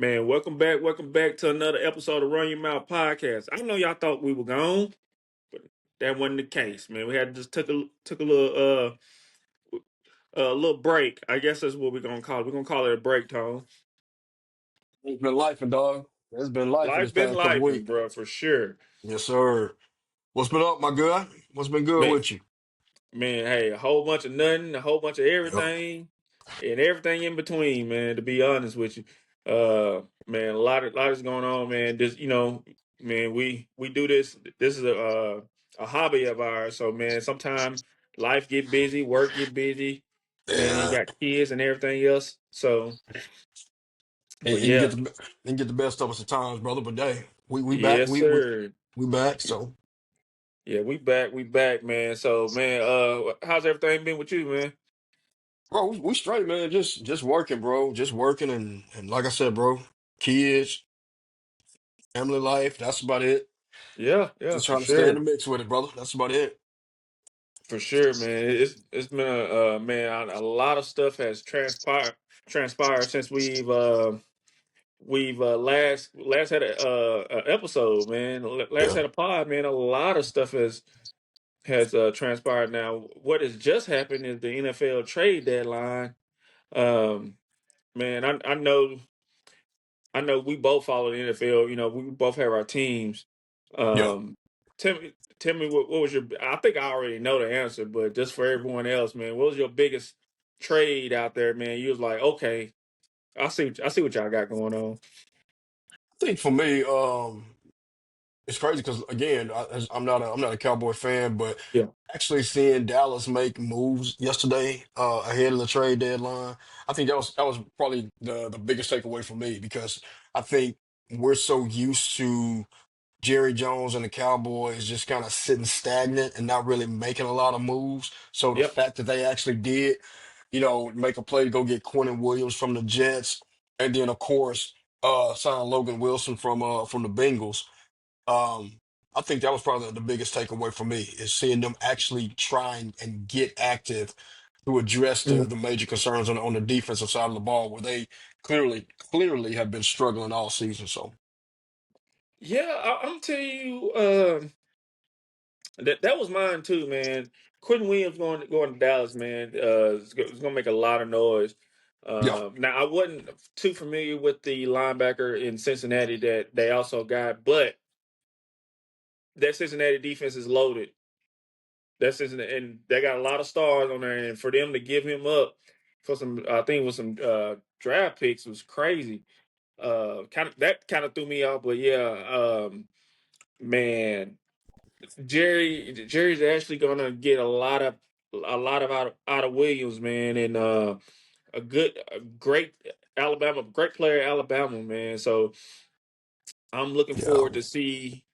Man, welcome back to another episode of Run Ya Mouf Podcast. I know y'all thought we were gone, but that wasn't the case, man. We had just took a little break. I guess that's what we're gonna call it. We're gonna call it a break, Tone. It's been life, dog. It's been life in this Life been past couple life, weeks. bro, for sure. Yes, sir. What's been up, my guy? What's been good Man, with you? man, hey, a whole bunch of nothing, a whole bunch of Yep. everything, and everything in between, man. To be honest with you, man, a lot is going on, man. Just man, we do this. This is a hobby of ours. So, man, sometimes life get busy, work get busy. Man, you Yeah. got kids and everything else. So, And, but and yeah, get the best of us at times, brother. But hey, we back. yes, sir. We back. So, Yeah, we back, man. So, man, how's everything been with you, man? bro, we straight, man. Just working, bro. Just working and like I said, bro, kids, family life. That's about it. Yeah, Just for trying to stay in the sure. mix with it, brother. That's about it. For sure, man. It's been a lot of stuff has transpired since we've last had a episode, man. Last Yeah. had a pod, man. A lot of stuff has transpired. Now, what has just happened is the NFL trade deadline. Um, man, I know we both follow the NFL. You know, we both have our teams. Yeah. Um, tell me what was your? I think I already know the answer, but just for everyone else, man, what was your biggest trade out there, man? You was like, okay, I see what y'all got going on. I think for me, it's crazy because again, I'm not a Cowboy fan, but Yeah, actually seeing Dallas make moves yesterday ahead of the trade deadline, I think that was probably the biggest takeaway for me because I think we're so used to Jerry Jones and the Cowboys just kind of sitting stagnant and not really making a lot of moves. So the yep, fact that they actually did, make a play to go get Quentin Williams from the Jets, and then of course sign Logan Wilson from the Bengals. um, I think that was probably the biggest takeaway for me is seeing them actually try and get active to address Mhm. the major concerns on the defensive side of the ball where they clearly have been struggling all season. So yeah. I'm tell you, that was mine too, man. Quentin Williams going to Dallas, man. It's gonna make a lot of noise. yeah, Now I wasn't too familiar with the linebacker in Cincinnati that they also got, but that Cincinnati defense is loaded. That's Cincinnati, and they got a lot of stars on there. And for them to give him up for some, I think it was some draft picks was crazy. Kind of threw me off, but yeah, man, Jerry's actually gonna get a lot of out of Williams, man, and a great great player, Alabama, man. So I'm looking yeah, forward to see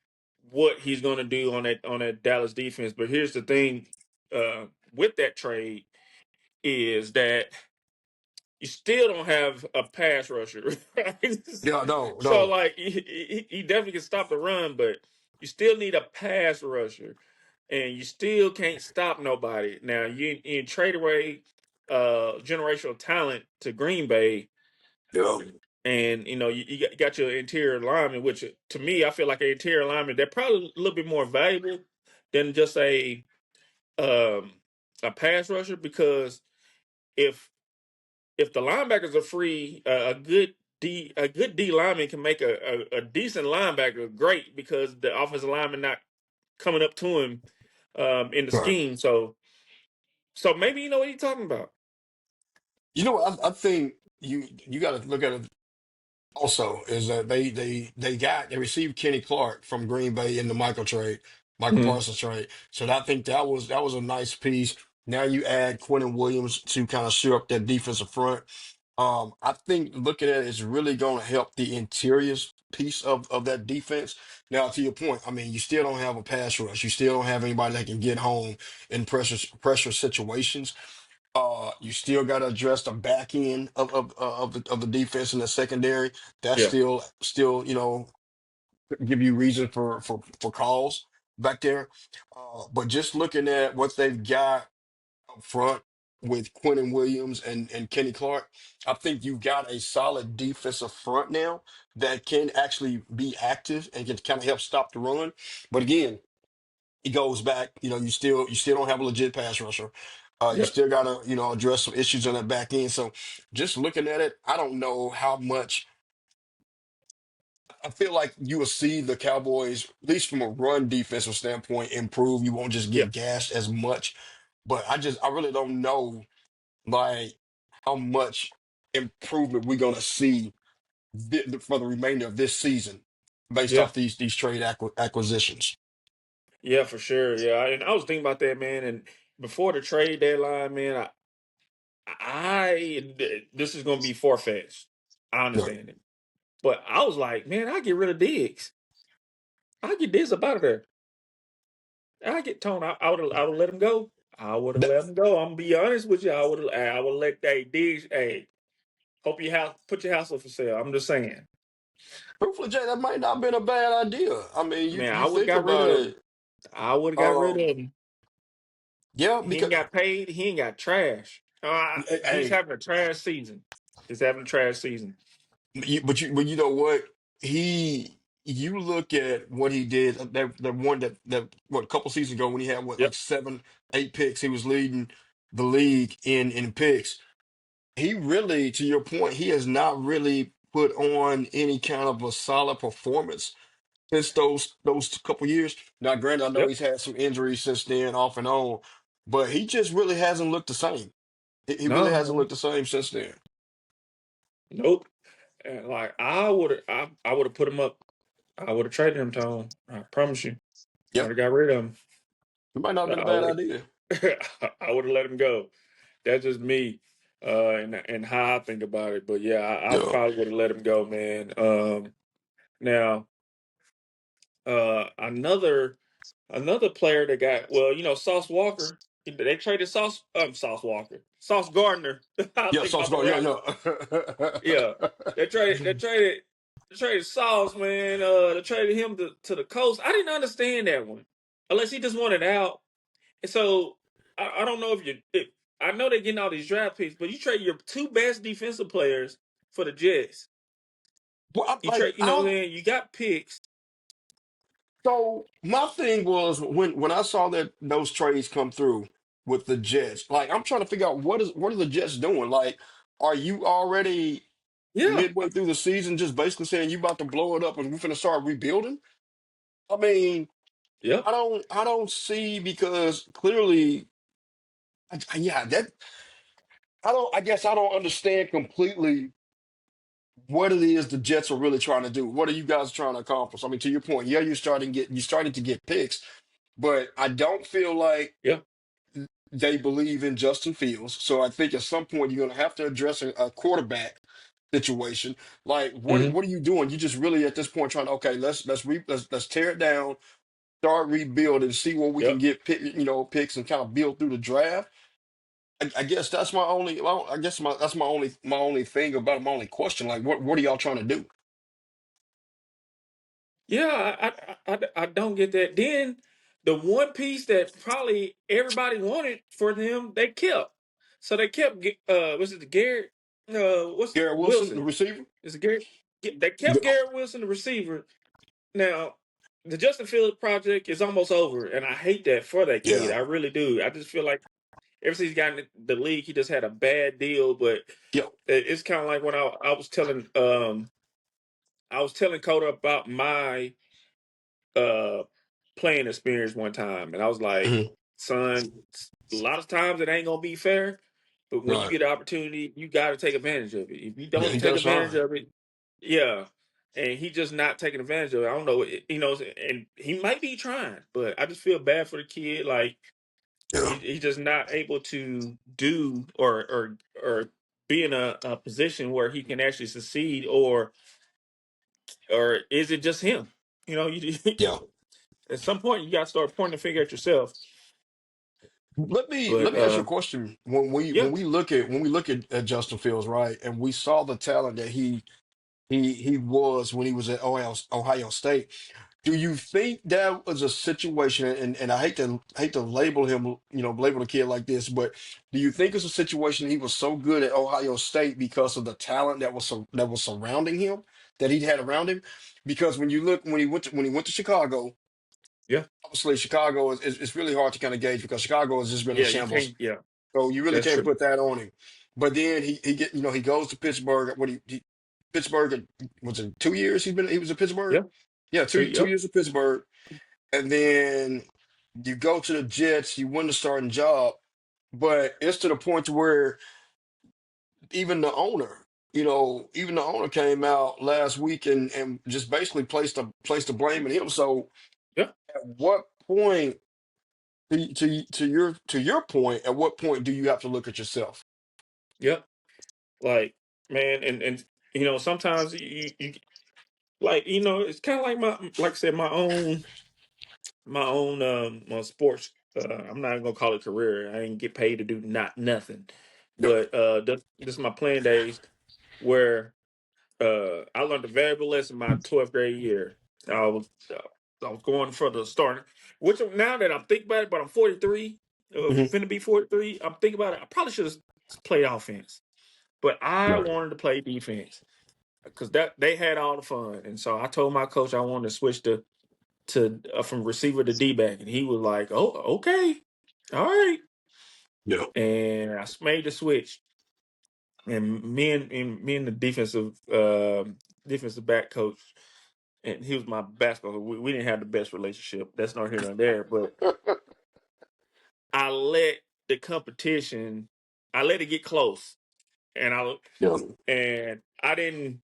what he's going to do on that Dallas defense. But here's the thing, uh, with that trade is that you still don't have a pass rusher, right? yeah. No, So no, like he definitely can stop the run, but you still need a pass rusher, and you still can't stop nobody. Now you trade away generational talent to Green Bay, yeah, and you got your interior lineman, which to me I feel like an interior lineman they're probably a little bit more valuable than just um, a pass rusher because if if the linebackers are free, a good D lineman can make a decent linebacker great because the offensive lineman not coming up to him in the right. scheme. So maybe you know what he's talking about. You know what? I think you got to look at it also is that they received Kenny Clark from Green Bay in the Michael Mhm. Parsons trade. So I think that was a nice piece. Now you add Quentin Williams to kind of shore up that defensive front. I think looking at it is really going to help the interiors piece of that defense. Now, to your point, I mean, you still don't have a pass rush. You still don't have anybody that can get home in pressure situations. You still got to address the back end of the defense in the secondary. That's Yeah. still give you reason for calls back there. But just looking at what they've got up front. with Quentin Williams and Kenny Clark, I think you've got a solid defensive front now that can actually be active and can kind of help stop the run. But again, it goes back, you still don't have a legit pass rusher. You Yep. still gotta, address some issues on that back end. So just looking at it, I don't know how much I feel like you will see the Cowboys, at least from a run defensive standpoint, improve. You won't just Yeah. get gashed as much. But I really don't know like how much improvement we're gonna see for the remainder of this season based Yeah. off these trade acquisitions. Yeah, for sure. Yeah, and I was thinking about that, man. And before the trade deadline, man, this is going to be far fetched. I Right. understand it, but I was like, man, I get rid of Diggs. I get Diggs up out of there. I get Tone. I would let him go. I would have That, let him go. I'm gonna be honest with you. I would let that Diggs. Hey, hope your house put your house up for sale. I'm just saying, truthfully, Jay, that might not have been a bad idea. I mean, you man. you I would have think got rid about of him. it. I would have got rid Um, of him. yeah, He ain't because got paid. He ain't got trash. He's hey, having a trash season. He's having a trash season. but you know what? You look at what he did that one that what a couple seasons ago when he had what like Yep. 7, 8 picks, he was leading the league in picks. He really, to your point, he has not really put on any kind of a solid performance since those couple years. Now, granted, I know Yep. he's had some injuries since then, off and on, but he just really hasn't looked the same. He really No. hasn't No. looked the same since then. Nope. And like I would have put him up. I would have traded him, Tone. I promise you. I would Yep, have got rid of him. it might not have been a I bad would idea. I would have let him go. That's just me, and how I think about it. But yeah, I Yeah, probably would have let him go, man. Now, another player that got well, Sauce Walker. They traded Sauce Walker, Sauce Gardner. I was yeah, thinking Sauce about the Gardner, rapper. yeah, Yeah, they traded. yeah. They traded Sauce, man. They traded him to the coast. I didn't understand that one, unless he just wanted out. And so I don't know if I know they're getting all these draft picks, but you trade your two best defensive players for the Jets. Well, You trade, you know what I'm saying? You got picks. so my thing was when I saw that those trades come through with the Jets, like I'm trying to figure out what are the Jets doing? Like, are you already Yeah. midway through the season just basically saying you about to blow it up and we're gonna start rebuilding? I mean, Yep. I don't see because clearly, yeah, that I guess I don't understand completely what it is the Jets are really trying to do. What are you guys trying to accomplish? I mean, to your point, yeah, you're starting to get picks, but I don't feel like Yep. they believe in Justin Fields. So I think at some point you're going to have to address a quarterback situation. Like, what Hmm. what are you doing? You just really at this point trying to okay, let's tear it down, start rebuilding, see where we can Yep. get picks and kind of build through the draft. I guess that's my only. Well, I guess that's my only thing about it, my only question. Like, what are y'all trying to do? Yeah. I don't get that. Then the one piece that probably everybody wanted for them, they kept. So they kept. Was it the Garrett? What's Garrett Wilson, the Wilson? receiver. Is it Garrett? They kept Garrett Wilson, the receiver. Now, the Justin Fields project is almost over, and I hate that for that kid. Yeah, I really do. I just feel like ever since he got in the league, he just had a bad deal. But yeah. it's kind of like when I was telling Coda about my uh playing experience one time, and I was like, Mhm. "Son, a lot of times it ain't gonna be fair, but when you Right. get an opportunity, you got to take advantage of it. If you Yeah, he don't take does advantage fine. of it, yeah." And he just not taking advantage of it. I don't know, and he might be trying, but I just feel bad for the kid. Like Yeah, he's just not able to do or be in a position where he can actually succeed, or is it just him? You yeah. at some point you got to start pointing the finger at yourself. Let me But let me ask you a question. When we yeah, when we look at Justin Fields, right, and we saw the talent that he was when he was at Ohio State. Do you think that was a situation, and I hate to label him, label the kid like this, but do you think it's a situation he was so good at Ohio State because of the talent that was surrounding him, that he had around him? Because when you look when he went to Chicago, Yeah, obviously Chicago is it's really hard to kind of gauge because Chicago has just been in yeah, you shambles, can't. Yeah, so you really that's can't true. put that on him. But then he goes to Pittsburgh. Pittsburgh, was it 2 years he was at Pittsburgh? Yeah, Yeah, two. two Yep, years at Pittsburgh, and then you go to the Jets, you win the starting job, but it's to the point to where even the owner, even the owner came out last week and just basically placed the blame on him. So yeah, at what point, to your point, at what point do you have to look at yourself? yeah. Like, man, and sometimes you like, it's kind of like like I said, my sports. I'm not gonna call it career. I ain't get paid to do not nothing, Yeah. but this is my playing days where I learned a valuable lesson my 12th grade year. I was going for the starter, which now that I'm thinking about it, but I'm 43, Hmm. finna be 43. I'm thinking about it. I probably should have played offense, but I Right. wanted to play defense because that they had all the fun, and so I told my coach I wanted to switch to from receiver to D back, and he was like, "Oh, okay, all right," Yeah. and I made the switch. And me and the defensive back coach, and he was my basketball. We didn't have the best relationship. That's not here nor there. But I let the competition, I let it get close, and Yeah. I didn't.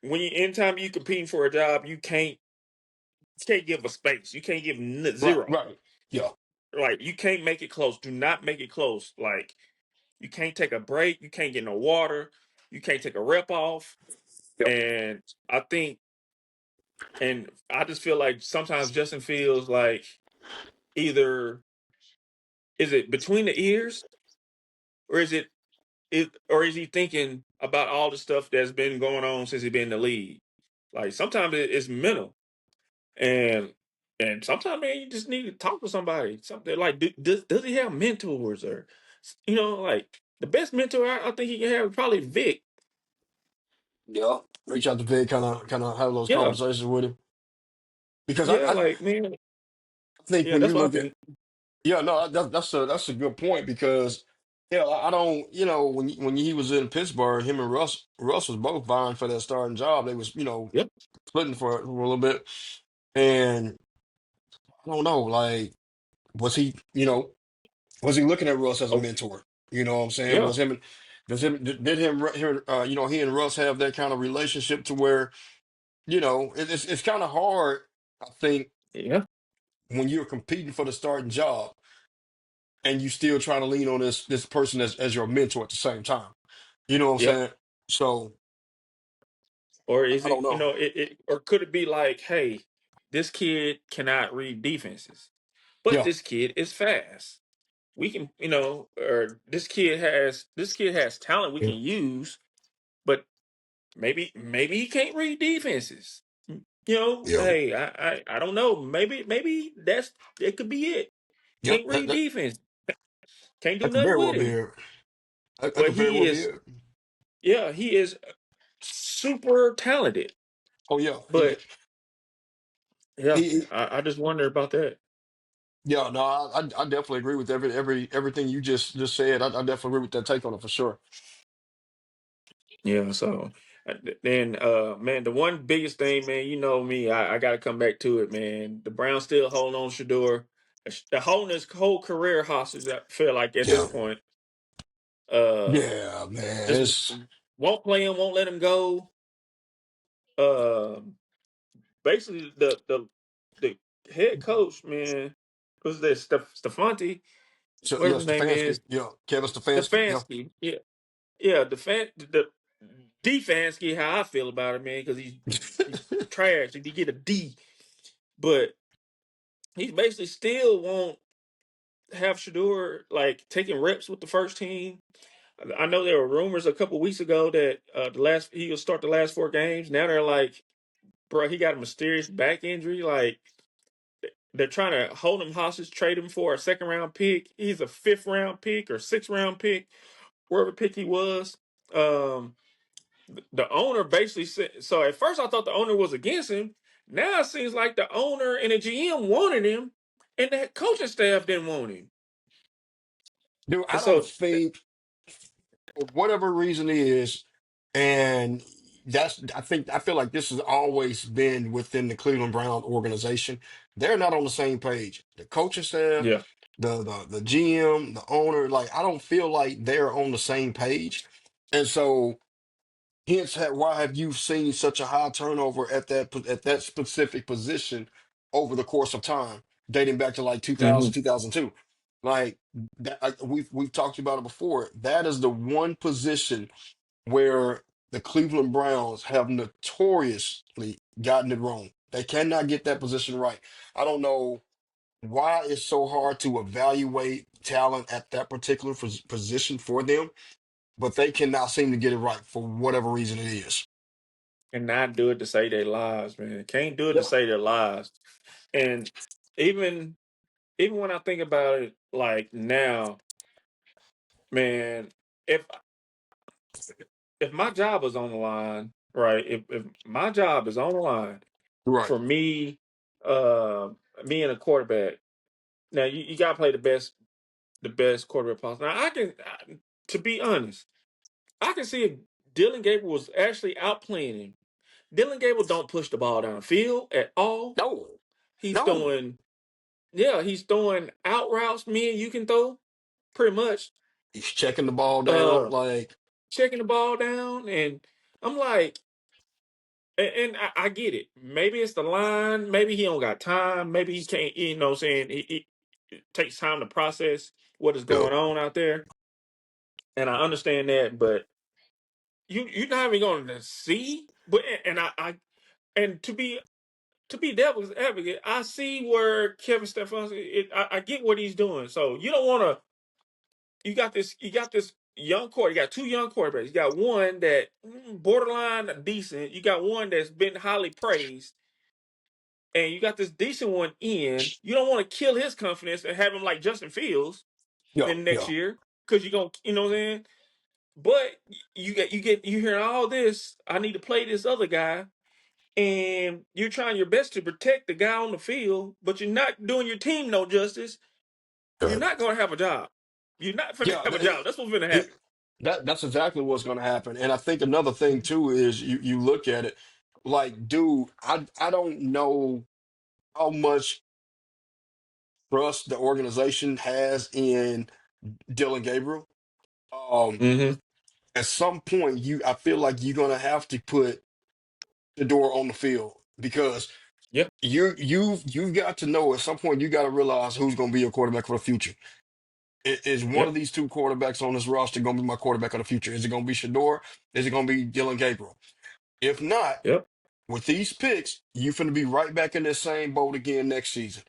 When anytime you competing for a job, you can't give a space. You can't give Right. zero. Right. Yeah. Like you can't make it close. Do not make it close. Like you can't take a break. You can't get no water. You can't take a rep off. Yeah. And I think, and I just feel like sometimes Justin feels like either is it between the ears or or is he thinking about all the stuff that's been going on since he been in the league? Like sometimes it's mental, and sometimes man, you just need to talk to somebody. Something like does he have mentors or like the best mentor I think he can have is probably Vic. Yeah. Reach out to Vic, kind of have those Yeah, conversations with him because yeah, I like man, think yeah, when that's you what I look at think. yeah, no, that's a good point because yeah, I don't, when he was in Pittsburgh, him and Russ was both vying for that starting job. They was, Yep, splitting for a little bit, and I don't know, like, was he, was he looking at Russ as a oh, mentor? You know what I'm saying? yeah, Was him, does him, did him, he and Russ have that kind of relationship to where, it's kind of hard, I think, yeah, when you're competing for the starting job and you still trying to lean on this person as your mentor at the same time. You know what I'm yep. saying? So Or is I it, don't know. or could it be like, hey, this kid cannot read defenses, but Yeah, this kid is fast. We can, or this kid has talent we yeah, can use, but maybe he can't read defenses. yeah, Hey, I don't know. Maybe it could be it. yeah. Can't That, read that, defense. Can't do that could nothing very well with be him. it. That But could very well be it. he is super talented. Oh yeah, But yeah, he I just wonder about that. yeah. No, I definitely agree with everything you just said. I definitely agree with that take on it for sure. Yeah, so then man, the one biggest thing, man, you know me, I gotta come back to it, man. The Browns still holding on Shador. They're holding his whole career hostage, I feel like at this Yeah, point. Uh yeah, man. just It's won't play him, won't let him go. Uh basically the head coach, man, who's this Stefanti, so yeah, whatever his name Stefanski. is, Yeah, Kevin Stefanski. Yeah, Stefanski. Yeah. Yeah, the Defansky, how I feel about it, man, because he's trash. He get a D, but he basically still won't have Shador like taking reps with the first team. I know there were rumors a couple weeks ago that the last he will start the last 4 games. Now they're like bro, he got a mysterious back injury. Like they're trying to hold him hostage, trade him for a second round pick. He's a fifth round pick or sixth round pick, wherever pick he was. Um, the owner basically said. So at first I thought the owner was against him. Now it seems like the owner and the GM wanted him, and the coaching staff didn't want him. Dude, And I don't so, think for whatever reason it is, and I feel like this has always been within the Cleveland Brown organization. They're not on the same page. The coaching staff, yeah. the GM, the owner, like I don't feel like they're on the same page. And so hence why have you seen such a high turnover at that specific position over the course of time, dating back to like Hmm. 2000, 2002? Like that, we've talked about it before. That is the one position where the Cleveland Browns have notoriously gotten it wrong. They cannot get that position right. I don't know why it's so hard to evaluate talent at that particular position for them, but they cannot seem to get it right for whatever reason it is. And not do it to save their lives, man. Can't do it to Yeah. save their lives. And even even when I think about it, like now, man, if if my job is on the line, right? If my job is on the line Right. for me, uh, me and a quarterback. Now you gotta play the best quarterback possible. Now to be honest, I can see if Dylan Gabriel was actually outplaying him. Dylan Gabriel don't push the ball down the field at all. No. He's No. throwing, yeah, he's throwing out routes. Me and you can throw pretty much. He's checking the ball down Uh, like, checking the ball down, and I'm like, and I get it. Maybe it's the line. Maybe he don't got time. Maybe he can't. You know, what I'm saying it takes time to process what is yeah, going on out there, and I understand that. But you're not even going to see. But and and to be devil's advocate, I see where Kevin Stefanski. I get what he's doing. So you don't want to. You got this young quarter. You got two young quarterbacks. You got one that borderline decent. You got one that's been highly praised, and you got this decent one in. You don't want to kill his confidence and have him like Justin Fields yeah, in next yeah, year because you're gonna, you know what I'm saying. But you hearing all this. I need to play this other guy, and you're trying your best to protect the guy on the field, but you're not doing your team no justice. You're yeah. not going to have a job. You're not going to Yeah, have a job. That's what's going to it- happen. that's exactly what's going to happen. And I think another thing too is you look at it like, dude, I don't know how much trust the organization has in Dylan Gabriel. Um, Mm-hmm. at some point, I feel like you're gonna have to put the door on the field because Yeah. you've got to know at some point you got to realize who's gonna be your quarterback for the future. Is one of Yep. these two quarterbacks on this roster gonna be my quarterback of the future? Is it gonna be Shador? Is it gonna be Dylan Gabriel? If not, Yep. with these picks, you finna be right back in this same boat again next season,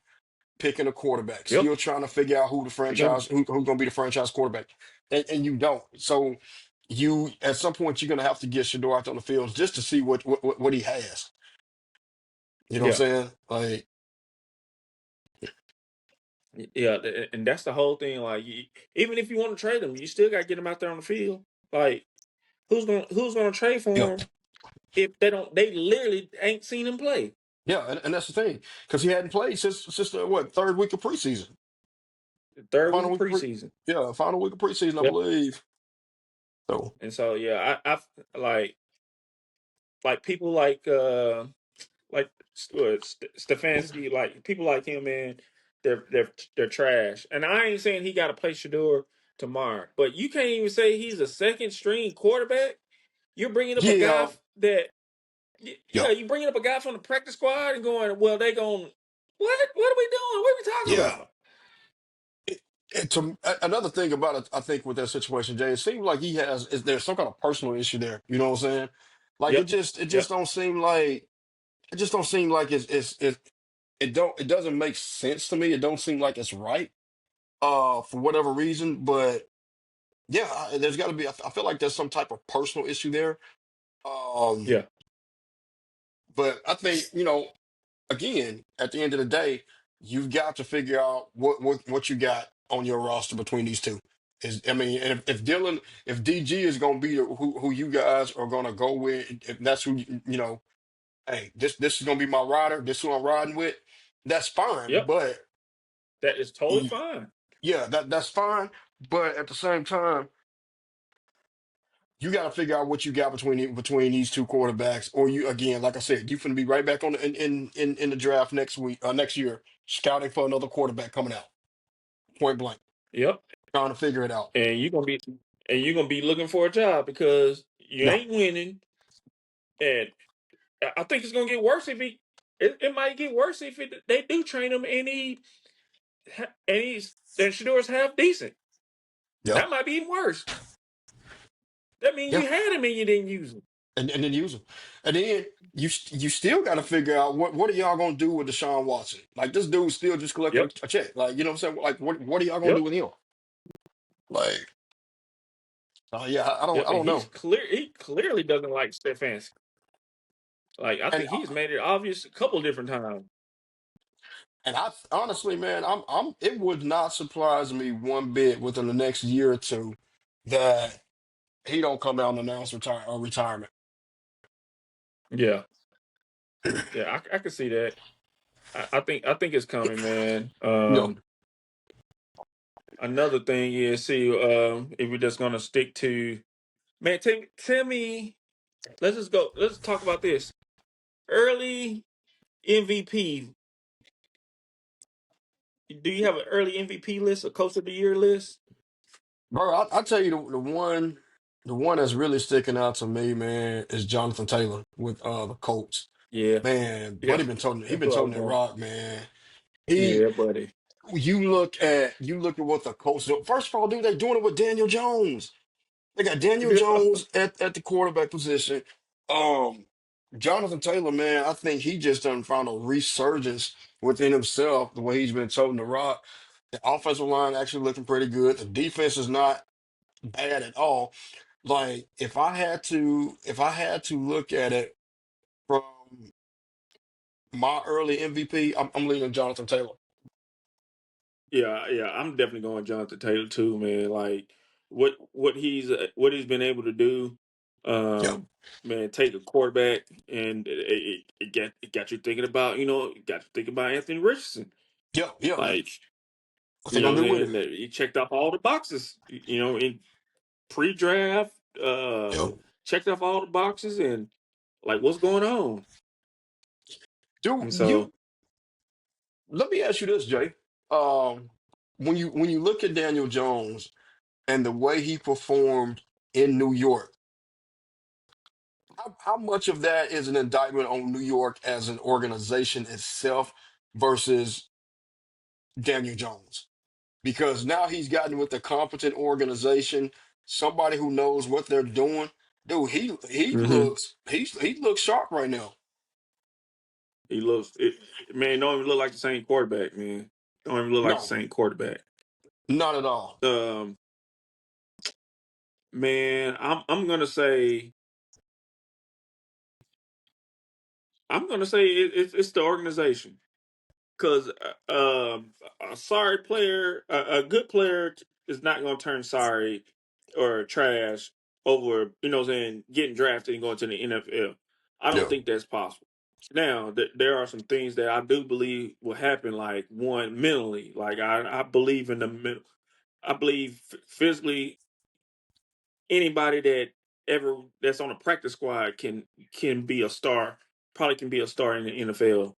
picking a quarterback, Yep. still trying to figure out You're gonna. who's gonna be the franchise quarterback, and you don't. So you at some point you're gonna have to get Shador out on the field just to see what he has. You know what Yeah. I'm saying? Like, Yeah. And that's the whole thing. Like, even if you want to trade him, you still got to get him out there on the field. Like, who's gonna trade yeah, for him if they don't? They literally ain't seen him play. yeah, and that's the thing because he hadn't played since the what third week of preseason, The third week final of week of preseason. yeah, final week of preseason, I Yep. believe. So And so yeah, like people like Stefanski, like people like him, man, they're trash. And I ain't saying he got to play Shador tomorrow, but you can't even say he's a second string quarterback. You're bringing up a guy yeah, that, yeah, yeah, you bringing up a guy from the practice squad and going, well, they going, what are we doing? What are we talking yeah. about? Another thing about it, I think with that situation, Jay, it seems like there's some kind of personal issue there. You know what I'm saying? Like Yep, it just yep, don't seem like it doesn't make sense to me. It don't seem like it's right for whatever reason. But yeah, there's got to be. I feel like there's some type of personal issue there. Um, yeah, But I think, again, at the end of the day, you've got to figure out what you got on your roster between these two. I mean, and if DG is going to be who you guys are going to go with, if that's who hey, this is going to be my rider. This is who I'm riding with. That's fine, Yep, but that is totally y- fine. yeah, that's fine. But at the same time, you got to figure out what you got between these two quarterbacks, or you again, like I said, you finna be right back on in the draft next year, scouting for another quarterback coming out, point blank, Yep, trying to figure it out. and you're gonna be looking for a job because you Yeah, ain't winning, and I think it's gonna get worse if it might get worse if they do train him and he's and Shador's half decent. yeah, That might be even worse. That means yeah, you had him and you didn't use him. and then use them, and then you still got to figure out what are y'all gonna do with Deshaun Watson? Like this dude's still just collecting Yep, a check. Like what I'm saying? Like what are y'all gonna do yep, with him? Like, yeah, I yep. And don't know. he clearly doesn't like Stefanski. Like I And think he's made it obvious a couple different times. And I honestly, man, it would not surprise me one bit within the next year or two that he don't come out and announce retirement. Yeah, yeah, I can see that. I think it's coming, man. Yeah. Another thing is, see, if we're just gonna stick to, man, tell me, let's just go. Let's talk about this early MVP. Do you have an early MVP list, a Coach of the Year list? Bro, I tell you the one that's really sticking out to me, man, is Jonathan Taylor with the Colts. Yeah, Man, yeah, buddy that's been what I toting was that going. rock, man. He Yeah, buddy. you look at what the Colts do. First of all, dude, they're doing it with Daniel Jones. They got Daniel Yeah, Jones at the quarterback position. Um, Jonathan Taylor, man, I think he just done found a resurgence within himself, the way he's been toting the rock. The offensive line actually looking pretty good. The defense is not bad at all. Like if I had to look at it from my early MVP, I'm leaning Jonathan Taylor. yeah. I'm definitely going Jonathan Taylor too, man. Like what he's been able to do, Yeah, man. Take a quarterback and it got you thinking about it got you thinking about Anthony Richardson. yeah, yeah. Like What they gonna what do I'm with saying, it? that he checked off all the boxes. In pre-draft, Yeah, checked off all the boxes and like what's going on. dude, And so you let me ask you this, Jay. Um, when you look at Daniel Jones and the way he performed in New York, how much of that is an indictment on New York as an organization itself versus Daniel Jones? Because now he's gotten with a competent organization, somebody who knows what they're doing. Dude, mhm, he looks sharp right now. he looks it, man. Don't even look like the same quarterback, man. Don't even look like the No, same quarterback. not at all. Um, Man, I'm gonna say it's the organization because a sorry player, a good player is not gonna turn sorry or trash over what I'm saying, getting drafted and going to the NFL. I don't Yeah, think that's possible. Now, there are some things that I do believe will happen. Like one, mentally, like I believe in the mental. I believe physically anybody that's on a practice squad can be a star, probably can be a star in the NFL.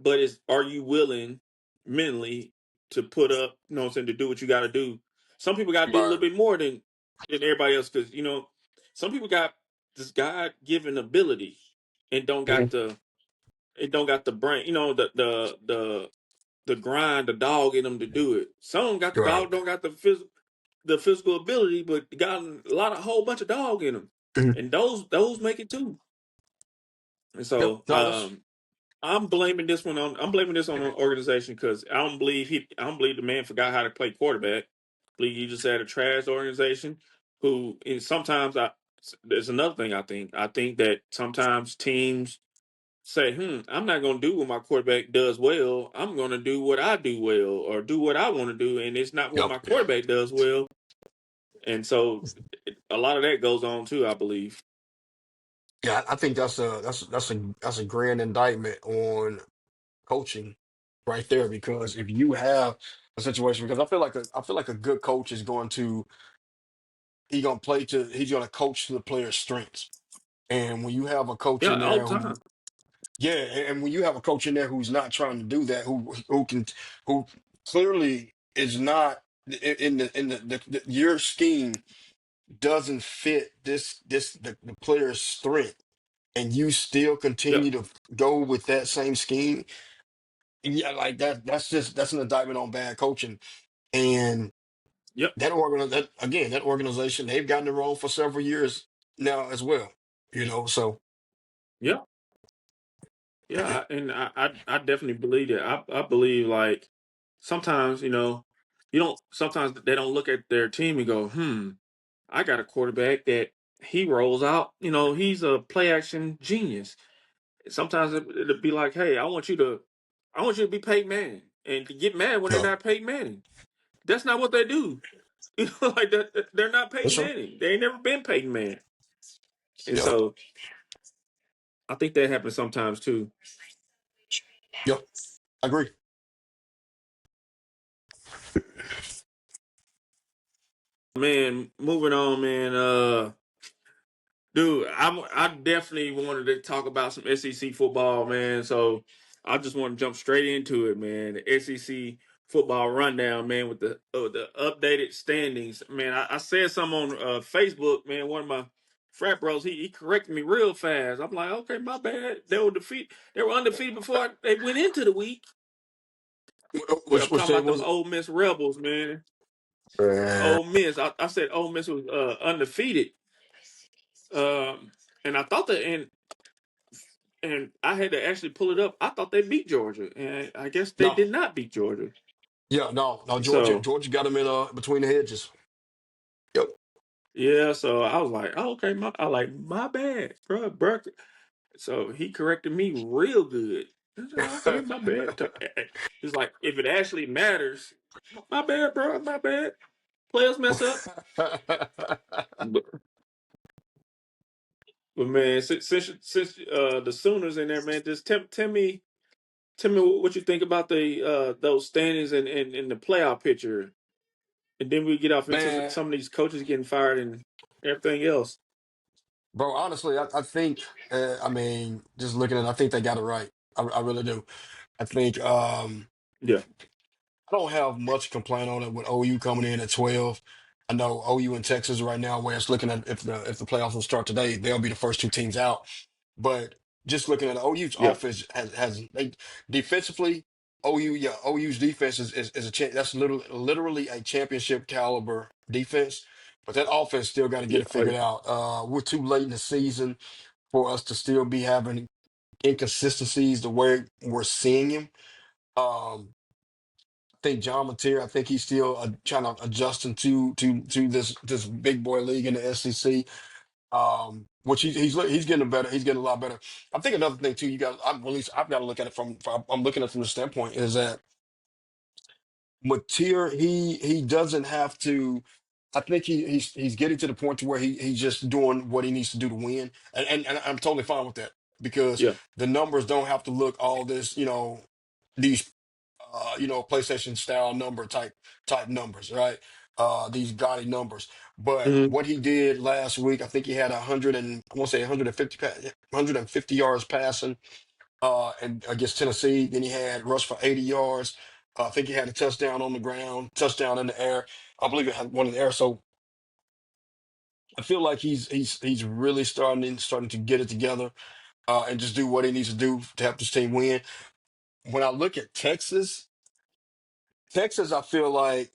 But it's are you willing mentally to put up, what I'm saying, to do what you got to do? Some people got to do a little right. bit more than everybody else because some people got this God given ability and Mhm. don't got the brain, the grind, the dog in them to do it. Some got the Right. dog, don't got the physical ability, but got a whole bunch of dog in them, Mhm. and those make it too. And Yep. so, No, that's I'm blaming this on an organization because I don't believe the man forgot how to play quarterback. I believe he just had a trash organization who, and sometimes there's another thing I think that sometimes teams. say, I'm not going to do what my quarterback does well. I'm going to do what I do well or do what I want to do. And it's not what Yep. my quarterback does well. And so a lot of that goes on too, I believe. Yeah, I think that's a grand indictment on coaching right there, because if you have a situation, because I feel like a good coach is going to he's gonna coach to the player's strengths. And when you have a coach Yeah, in all there the who time. yeah, and when you have a coach in there who's not trying to do that, who clearly is not in the your scheme doesn't fit the player's strength, and you still Yep. continue to go with that same scheme, yeah, like that's an indictment on bad coaching. And Yep. that organization, they've gotten it wrong for several years now as well. So Yep. Yeah. And I definitely believe that. I believe like sometimes, you don't, sometimes they don't look at their team and go, I got a quarterback that he rolls out. He's a play action genius. Sometimes it'll be like, hey, I want you to be Peyton Manning and to get mad when they're yeah, not Peyton Manning. That's not what they do. Like that, they're not Peyton that's right. Manning. They ain't never been Peyton Manning. And Yeah, so I think that happens sometimes too. yeah, I agree. Man, moving on, man. Dude, I definitely wanted to talk about some SEC football, man. So I just want to jump straight into it, man. The SEC football rundown, man, with the updated standings. Man, I said something on Facebook, man. One of my frat bros, he corrected me real fast. I'm like, okay, my bad. They were undefeated before they went into the week. Well, I'm Which talking team about them was it? Ole Miss Rebels, man. Uh, Ole Miss. I said Ole Miss was undefeated. Um, and I thought that, and I had to actually pull it up. I thought they beat Georgia, and I guess they no, did not beat Georgia. yeah, no. Georgia, So Georgia got him in between the hedges. Yep. yeah, so I was like, oh, okay, my bad, bro. So he corrected me real good. I said, okay, my bad. It's like if it actually matters, my bad, bro, my bad. Players mess up, but, but man, since the Sooners in there, man, just tell me what you think about the those standings and the playoff picture. And then we get off into Man, some of these coaches getting fired and everything else. bro, honestly, I think, I mean, just looking at it, I think they got it right. I really do. I think Yeah, I don't have much to complain on it with OU coming in at 12. I know OU and Texas right now, where it's looking at if the playoffs will start today, they'll be the first two teams out. But just looking at OU's yeah, offense has they defensively, OU's defense is that's literally a championship caliber defense. But that offense still got to get yeah, it oh, figured out. We're too late in the season for us to still be having inconsistencies the way we're seeing him. Um, I think John Mateer, I think he's still trying to adjusting to this big boy league in the SEC. Which he's getting better. He's getting a lot better. I think another thing too, at least I've got to look at it from I'm looking at it from the standpoint is that Mateer, he doesn't have to. I think he's getting to the point to where he's just doing what he needs to do to win, and I'm totally fine with that, because yeah. the numbers don't have to look all this, these PlayStation style number type numbers, right? These gaudy numbers. But Hmm. what he did last week, I think he had 100 and I want to say 150 yards passing, and against Tennessee. Then he had rush for 80 yards. I think he had a touchdown on the ground, touchdown in the air. I believe it had one in the air. So I feel like he's really starting to get it together, and just do what he needs to do to help this team win. When I look at Texas, I feel like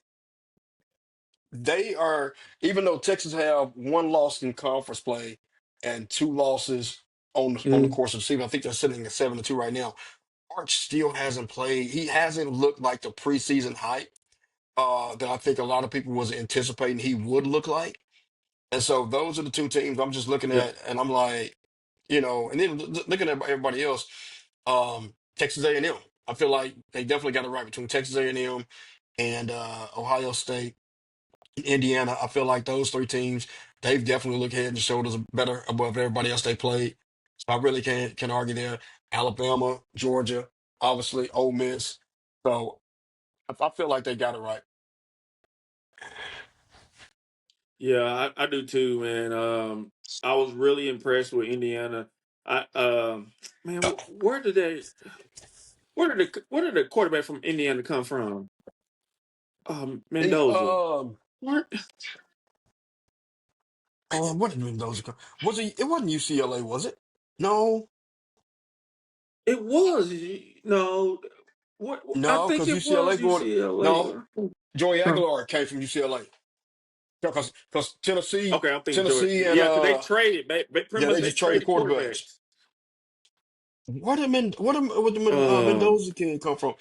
they are, even though Texas have one loss in conference play and two losses on the Hmm. course of the season. I think they're sitting at 7-2 right now. Arch still hasn't played. He hasn't looked like the preseason hype that I think a lot of people was anticipating he would look like. And so those are the two teams I'm just looking Yeah, at, and I'm like, And then looking at everybody else, Texas A&M. I feel like they definitely got it right between Texas A&M and Ohio State, Indiana. I feel like those three teams, they've definitely looked head and shoulders better above everybody else they played. So I really can't can argue there. Alabama, Georgia, obviously Ole Miss. So I feel like they got it right. Yeah, I do too, man. I was really impressed with Indiana. I man, where did the quarterback from Indiana come from? They Mendoza. Where what did those was it? It wasn't UCLA, was it? No, it was no, what I no, think because it was UCLA going no. UCLA. Joey Huh. Aguilar came from UCLA. Because Tennessee, Okay, I'm thinking Georgia. Tennessee, and Yeah, because they traded. Pretty yeah, much they they just traded traded quarterbacks. quarterbacks. Where the Um, Mendoza kid come from?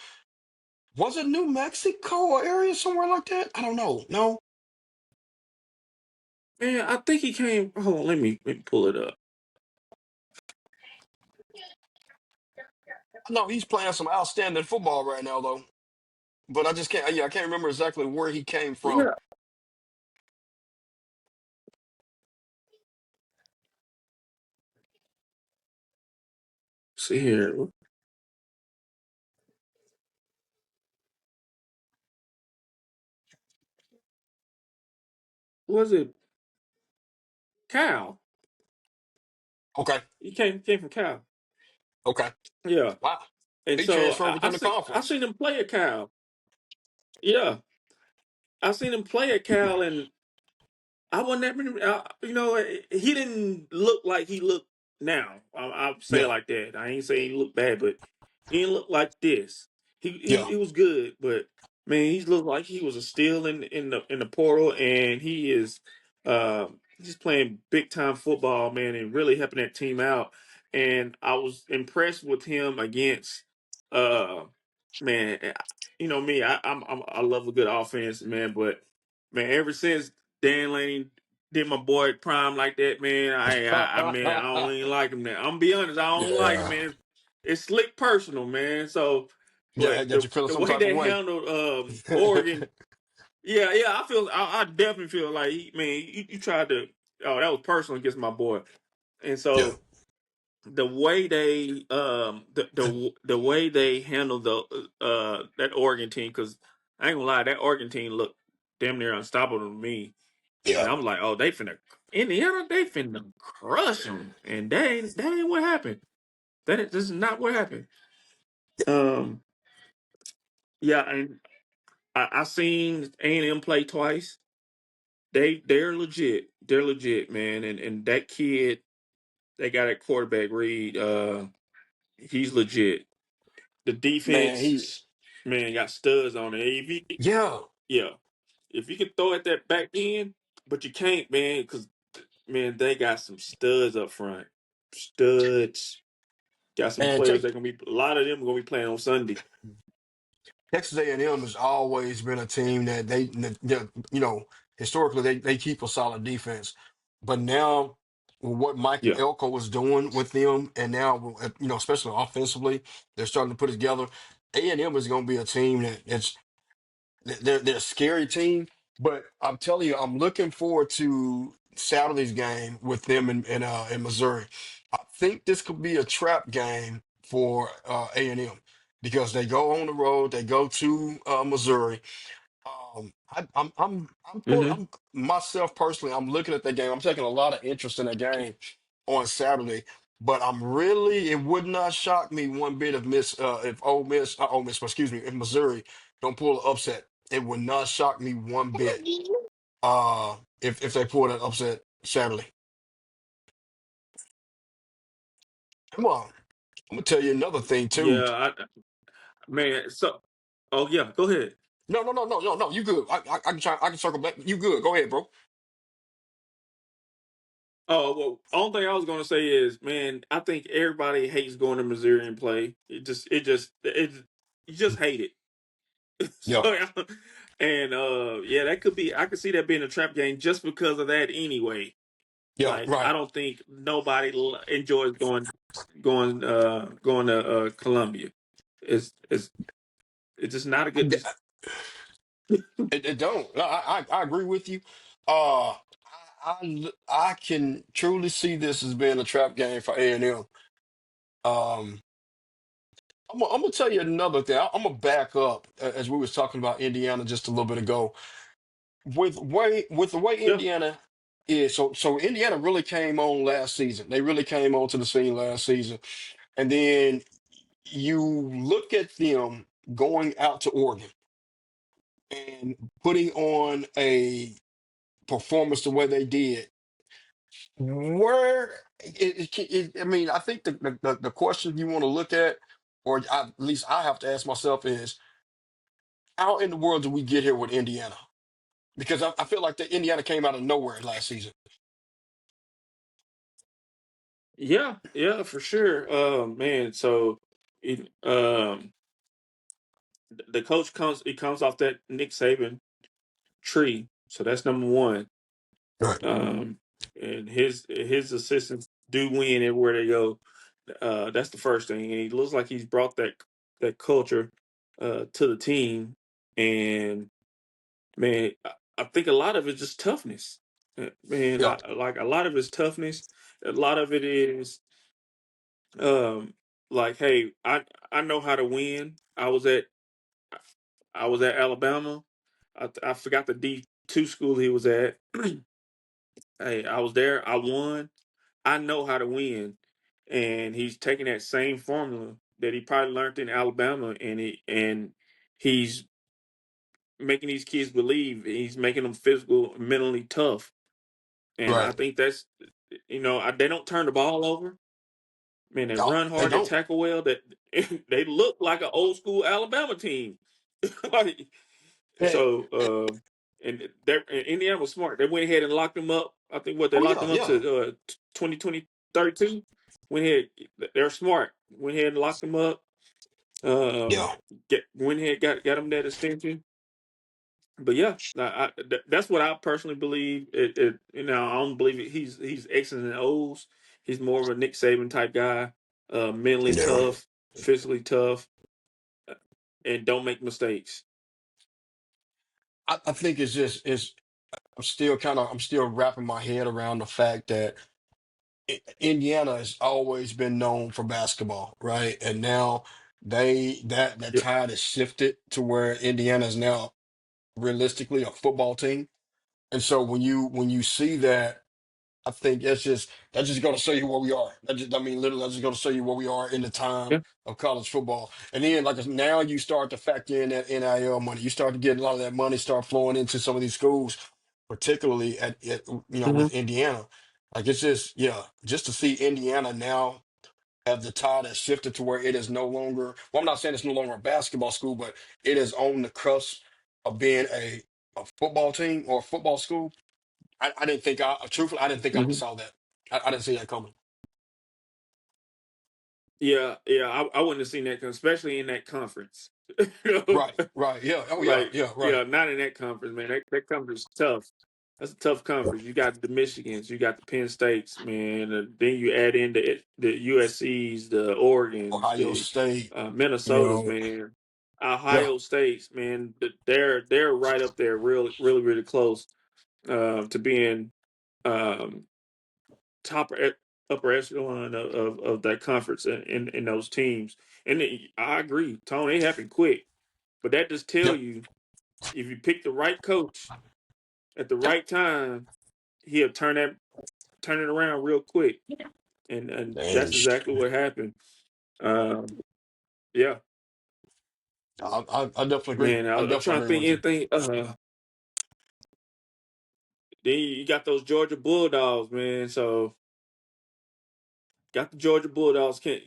Was it New Mexico or area somewhere like that? I don't know. No, man, I think he came. Hold on, let me pull it up. I know he's playing some outstanding football right now though. But I just can't. Yeah, I can't remember exactly where he came from. Yeah, see here. Was it Cal? Okay, He came from Cal. okay, Yeah, wow. and He so transferred within the I conference. seen him play at Cal. Yeah, I seen him play at Cal, and I wasn't that many. He didn't look like he looked now. I'll say it Yeah, like that. I ain't saying he looked bad, but he didn't look like this. yeah, He was good, but man, he looked like he was a steal in the portal, and he is just playing big time football, man, and really helping that team out. And I was impressed with him against man. Me, I love a good offense, man, but man, ever since Dan Laney did my boy Prime like that, man. Man, I don't even like him now. I'm gonna be honest, I don't like him, yeah, man. It's slick personal, man. So, yeah. but Had got you feeling the some way type of they way. handled Oregon, yeah, I definitely feel like man, you tried to. Oh, that was personal against my boy, and Yeah, so the way they the way they handled the that Oregon team, because I ain't gonna lie, that Oregon team looked damn near unstoppable to me. And yeah. I was like, oh, they finna Indiana, they finna crush them. And that ain't what happened. This is not what happened. Um, yeah, and I seen A&M play twice. They're legit. They're legit, man. And that kid, they got at quarterback Reed. He's legit. The Man, he defense, man, got studs on it. yeah. Yeah, if you could throw at that back end, but you can't, man, because man, they got some studs up front. Studs. Got some And players that gonna be a lot of them gonna be playing on Sunday. Texas A&M has always been a team that historically they keep a solid defense, but now with what Mike Yeah. Elko was doing with them, and now especially offensively, they're starting to put it together. A&M is going to be a team they're a scary team, but I'm telling you, I'm looking forward to Saturday's game with them in Missouri. I think this could be a trap game for A&M because they go on the road, they go to Missouri. Hmm. I'm myself personally. I'm looking at that game. I'm taking a lot of interest in that game on Saturday. But I'm really, it would not shock me one bit if Ole Miss, excuse me, if Missouri don't pull an upset. It would not shock me one bit if they pull that upset Saturday. Come on, I'm gonna tell you another thing too. Yeah, man. So, oh yeah, go ahead. No, no, no, no, no, no. You good? I can try. I can circle back. You good? Go ahead, bro. Oh well, only thing I was gonna say is, man, I think everybody hates going to Missouri and play. You just hate it. Yeah. So, and yeah, that could be. I could see that being a trap game just because of that anyway. Yeah, Like right. I don't think nobody enjoys going to Columbia. It's it's just not a good. It don't. I agree with you. I can truly see this as being a trap game for A&M. Um, I'm gonna tell you another thing. I'm gonna back up as we was talking about Indiana just a little bit ago. With the way Yeah, Indiana is, so Indiana really came on last season. They really came onto the scene last season, and then you look at them going out to Oregon and putting on a performance the way they did. Where I mean, I think the question you want to look at, or at least I have to ask myself, is how in the world did we get here with Indiana? Because I feel like the Indiana came out of nowhere last season. yeah, yeah, for sure. Man, so the coach comes off that Nick Saban tree, so that's number one. Right. Um, and his assistants do win everywhere they go. That's the first thing, and he looks like he's brought that culture to the team. And man, I think a lot of it's just toughness. Man, Yeah. like a lot of it's toughness. A lot of it is um, like, hey, I know how to win. I was at Alabama. I forgot the D2 school he was at. Hey, I was there. I won. I know how to win, and he's taking that same formula that he probably learned in Alabama, and he's making these kids believe. He's making them physical, mentally tough, and I Right. think that's they don't turn the ball over. Man, they No, run they hard, they don't. tackle well. That they look like an old school Alabama team. Like, Hey, so, and Indiana was smart. They went ahead and locked them up. I think what they oh locked yeah, them up yeah, to 2020 Went ahead, they're smart. Went ahead and locked them up. Um, yeah. went ahead, got them that extension. But yeah, that's what I personally believe. I don't believe it. He's X's and O's. He's more of a Nick Saban type guy. Mentally Yeah. tough, physically tough, uh, and don't make mistakes. I think it's just it's I'm still wrapping my head around the fact that Indiana has always been known for basketball, right? And now that Yeah. tide has shifted to where Indiana is now realistically a football team. And so when you see that, I think that's just going to show you where we are. I mean, literally, that's just going to show you where we are in the time Yeah. of college football. And then, like now, you start to factor in that NIL money. You start to get a lot of that money start flowing into some of these schools, particularly Hmm. with Indiana. Like it's just just to see Indiana now have the tide has shifted to where it is no longer. Well, I'm not saying it's no longer a basketball school, but it is on the cusp of being a football team or a football school. I didn't think truthfully, I didn't think I would have Hmm. saw that. I didn't see that coming. Yeah, yeah, I wouldn't have seen that, especially in that conference. You know? Right, right. Yeah. Oh, yeah, Like, yeah, right. yeah, not in that conference, man. That conference is tough. That's a tough Yeah. conference. You got the Michigans, you got the Penn States, man. Then you add in the USC's, the Oregon's, Ohio the State, you Minnesota's, know. man. Yeah, Ohio State's, man. They're right up there, really, really, really close to being um, top upper echelon of that conference in those teams. And I agree, Tony. It happened quick, but that just tell yeah, you if you pick the right coach at the yeah. right time, he'll turn it around real quick. And And that's exactly what happened. Um, yeah, I definitely agree. man. I I'm trying definitely to agree think with you. anything. Then you got those Georgia Bulldogs, man. So got the Georgia Bulldogs. Can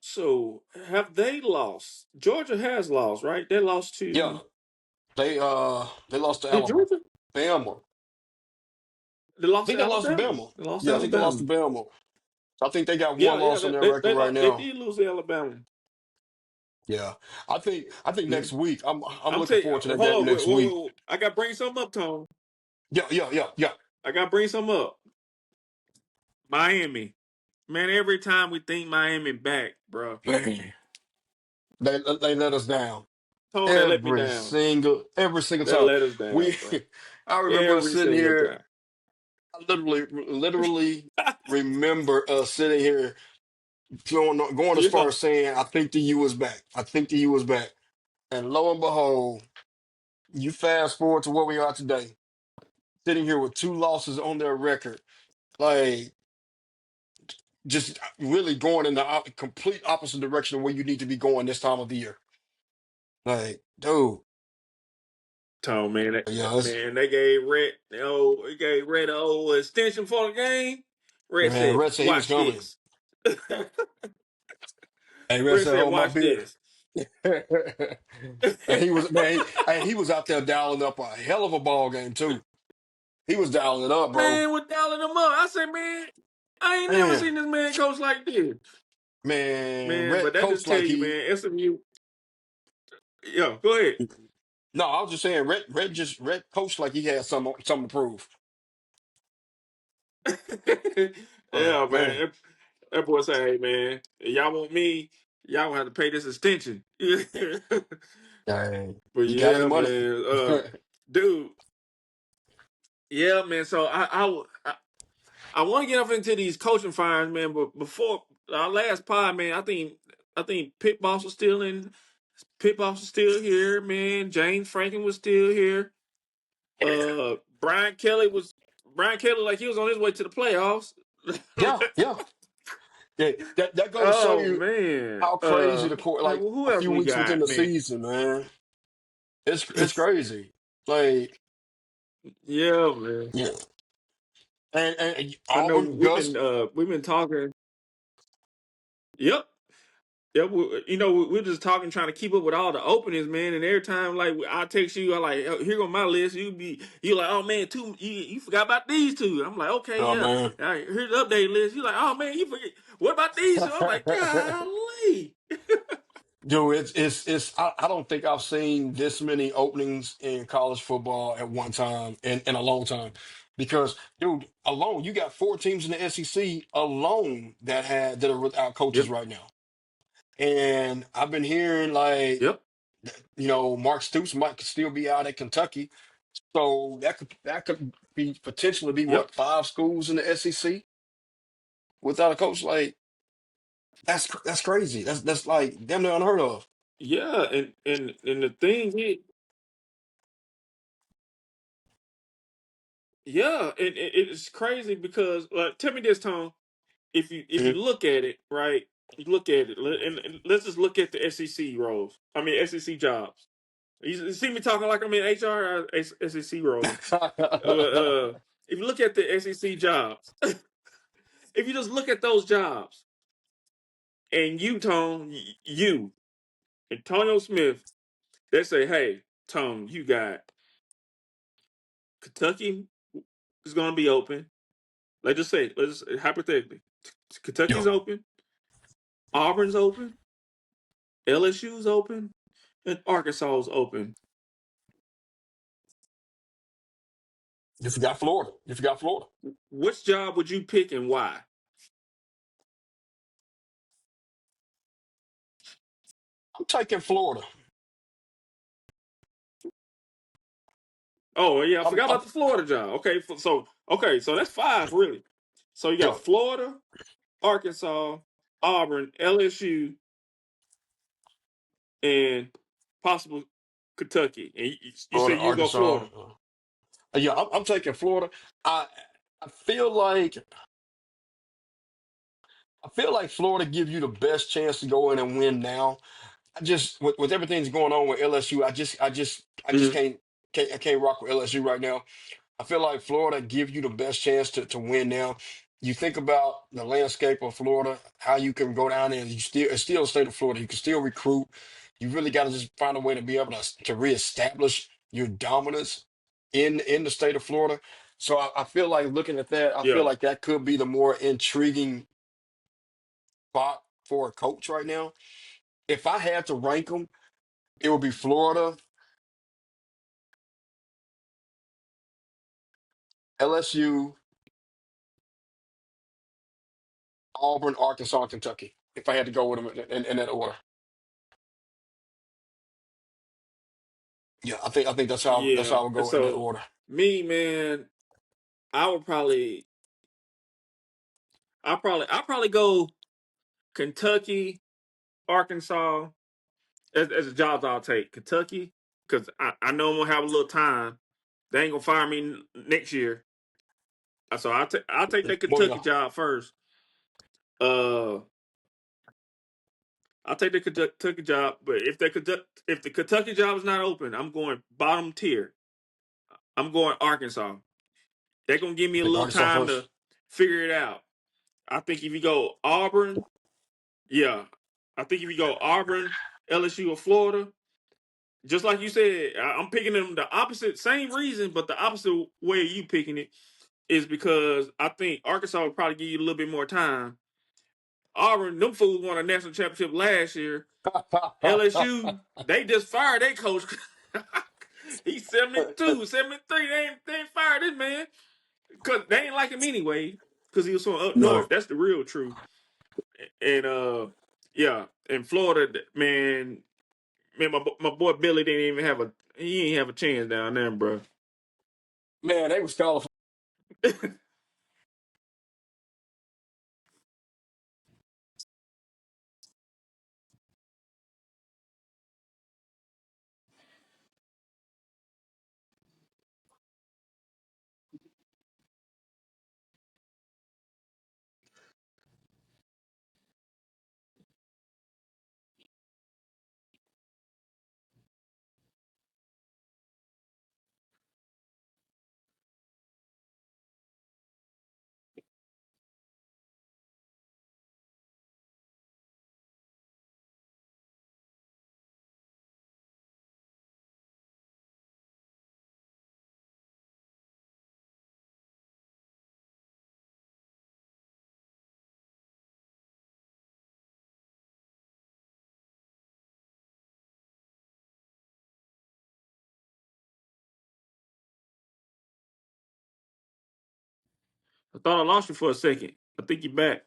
So have they lost? Georgia has lost, right? They lost Yeah, to they lost to did Georgia? Bama. They I lost think to they lost to Alabama. Bama. They lost to Yeah, I think they lost to Alabama. Bama. I think they got one Yeah, yeah. loss on their record right They now. did lose to Alabama. Yeah, I think Mhm. next week I'm I'm looking telling you, forward to that hold game on, next week. I got to bring something up, Tone. Yeah, yeah, yeah, yeah. I got to bring some up. Miami. Man, every time we think Miami back, bro, Man, they let us down Tone, they let me down. every single They time. let us down, We bro. I remember us Every sitting single here. time. I literally remember us sitting here going as far Yeah. as saying, "I think the U is back. I think the U is back." And lo and behold, you fast forward to where we are today, sitting here with two losses on their record, like just really going in the complete opposite direction of where you need to be going this time of the year. Like, dude, Tone, man, yeah, it's, man, they gave Red, they gave Red a old extension for the game. Red man, said, Red said he was "Watch coming. this." Hey, Red Red said, said, "Hold my "Watch beer." this." And he was man, he was out there dialing up a hell of a ball game too. He was dialing it up, bro. Man, with dialing them up. I said, man, I ain't never Man, seen this man coach like this. man, Man, but Red that just coached tell like you, he. man, SMU. Yo, go ahead. No, I was just saying, Red coached like he had something to prove. Oh Yeah, man. man, That boy say, hey, man, if y'all want me, y'all gonna have to pay this extension. dang, But he got his yeah, money. man, dude, yeah, man. So I want to get off into these coaching fires, man. But before our last pod, man, I think Pit Boss was still in. Pit Boss was still here, man. James Franklin was still here. Brian Kelly was Brian Kelly like he was on his way to the playoffs. Yeah, yeah, yeah. That go to show Oh you man. how crazy the court. Like Who a else few we weeks within got, the man? season, man. It's crazy. Like Yeah, man. yeah, and I know Auburn, Gus. we've been talking. Yep. Yeah, we're just talking, trying to keep up with all the openings, man. And every time, like, I text you, I like, oh, here go my list. You like, oh man, you forgot about these two. I'm like, okay, Oh yeah. man. All right, here's the update list. You like, oh man, you forget. What about these two? I'm like, golly. Dude, I don't think I've seen this many openings in college football at one time in a long time. Because, dude, alone, you got four teams in the SEC alone that are without coaches Yep, right now. And I've been hearing like, yep, Mark Stoops might still be out at Kentucky. So that could be potentially be yep. what, five schools in the SEC without a coach? Like, that's crazy. That's like damn near unheard of. Yeah, and the thing is, yeah, it's crazy because, like, tell me this, Tom. If you look at it, right, you look at it, and let's just look at the SEC roles. I mean, SEC jobs. You see me talking like I'm in HR or SEC roles. If you look at the SEC jobs, if you just look at those jobs, and you, Tone, you, Antonio Smith, they say, hey, Tone, you got Kentucky is going to be open. Let's just hypothetically, Yeah. Kentucky's open, Auburn's open, LSU's open, and Arkansas's open. You forgot Florida. You forgot Florida. Which job would you pick and why? I'm taking Florida. Oh yeah, I I'm, forgot I'm about the Florida job. So that's five really. So you got yeah, Florida, Arkansas, Auburn, LSU, and possible Kentucky. And you say Florida, you go Arkansas. Florida. Yeah, I'm taking Florida. I I feel like I feel like Florida give you the best chance to go in and win now. I just with everything that's going on with LSU, I just Hmm. can't rock with LSU right now. I feel like Florida give you the best chance to win now. You think about the landscape of Florida, how you can go down there and it's still the state of Florida. You can still recruit. You really got to just find a way to be able to reestablish your dominance in the state of Florida. So I feel like looking at that, I feel Yeah. like that could be the more intriguing spot for a coach right now. If I had to rank them, it would be Florida, LSU, Auburn, Arkansas, and Kentucky. If I had to go with them in that order. Yeah, I think that's how I Yeah. would go in that So order. me, man, I would probably, I probably go Kentucky, Arkansas as the jobs I'll take. Kentucky, because I know I'm gonna have a little time. They ain't gonna fire me next year, so I'll take that Well, Kentucky yeah, job first. Uh, I'll take the Kentucky job, but if the Kentucky job is not open, I'm going bottom tier. I'm going Arkansas. They're gonna give me a take little Arkansas time to first. figure it out. I think if you go Auburn, yeah, I think if you go Auburn, LSU, or Florida, just like you said, I'm picking them the opposite, same reason, but the opposite way you picking it is because I think Arkansas would probably give you a little bit more time. Auburn, them fools won a national championship last year. LSU, they just fired their coach. He's 72, 73. They ain't fired this man. Because they ain't like him anyway. Because he was from up north. No, That's the real truth. And yeah, in Florida, man, my boy Billy didn't even have a he ain't have a chance down there, bro. man, they was calling for. I thought I lost you for a second. I think you're back.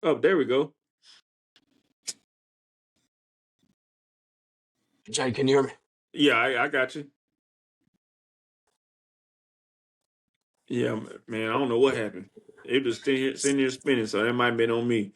Oh, there we go. Jay, can you hear me? Yeah, I got you. Yeah, man, I don't know what happened. It was sitting here spinning, so that might have been on me.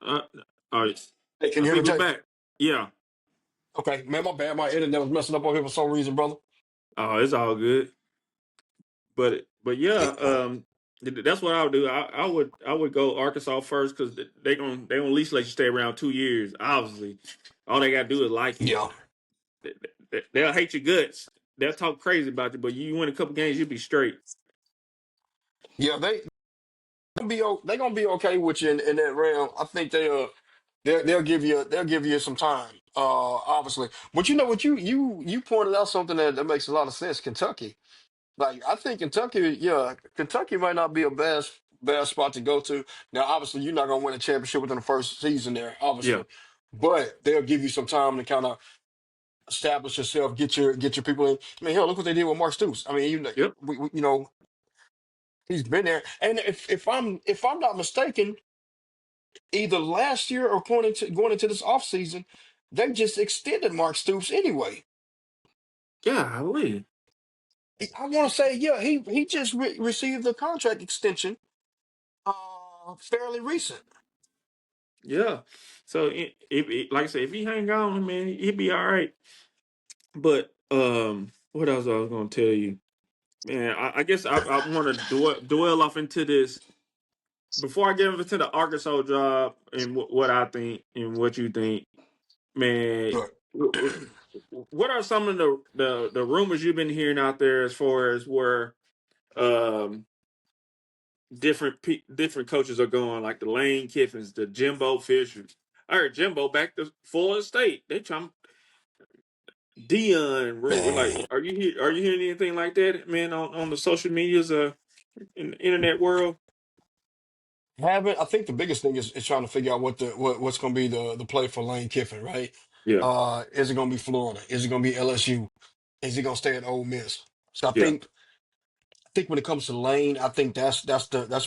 Uh, all right, Hey, can I you hear think me, we're Jay? back. Yeah. Okay, man, my bad. My internet was messing up on here for some reason, brother. Oh, it's all good. But yeah, Yeah, that's what I would do. I would go Arkansas first because they gonna at least let you stay around 2 years. Obviously, all they gotta do is like you. yeah, They'll hate your guts. They'll talk crazy about you, but you win a couple games, you'll be straight. yeah. They gonna be okay with you in that realm. I think they'll give you some time. Obviously, but you know what you pointed out something that makes a lot of sense. Kentucky. Like I think Kentucky, yeah, Kentucky might not be a bad spot to go to. Now, obviously, you're not gonna win a championship within the first season there, Yeah. obviously, but they'll give you some time to kind of establish yourself, get your people in. I mean, hell, look what they did with Mark Stoops. I mean, Yep. you know, he's been there. And if I'm not mistaken, either last year or going into this offseason, they just extended Mark Stoops anyway. Yeah, I believe. I want to say, yeah, he just received a contract extension, fairly recent. Yeah. So like I said, if he hang on, man, he'll be all right. But what else I was gonna tell you? Man, I guess I want to dwell off into this before I get into the Arkansas job and what I think and what you think. Man, Sure. what are some of the rumors you've been hearing out there as far as where um different coaches are going, like the Lane Kiffins, the Jimbo Fishers? I heard Jimbo back to Florida State. They trying Dion. Like, Man, are you hearing anything like that, man, on the social medias in the internet world? haven't. I think the biggest thing is trying to figure out what's going to be the play for Lane Kiffin, right? Yeah, Is it going to be Florida? Is it going to be LSU? Is he going to stay at Ole Miss? So I yeah. think when it comes to Lane, I think that's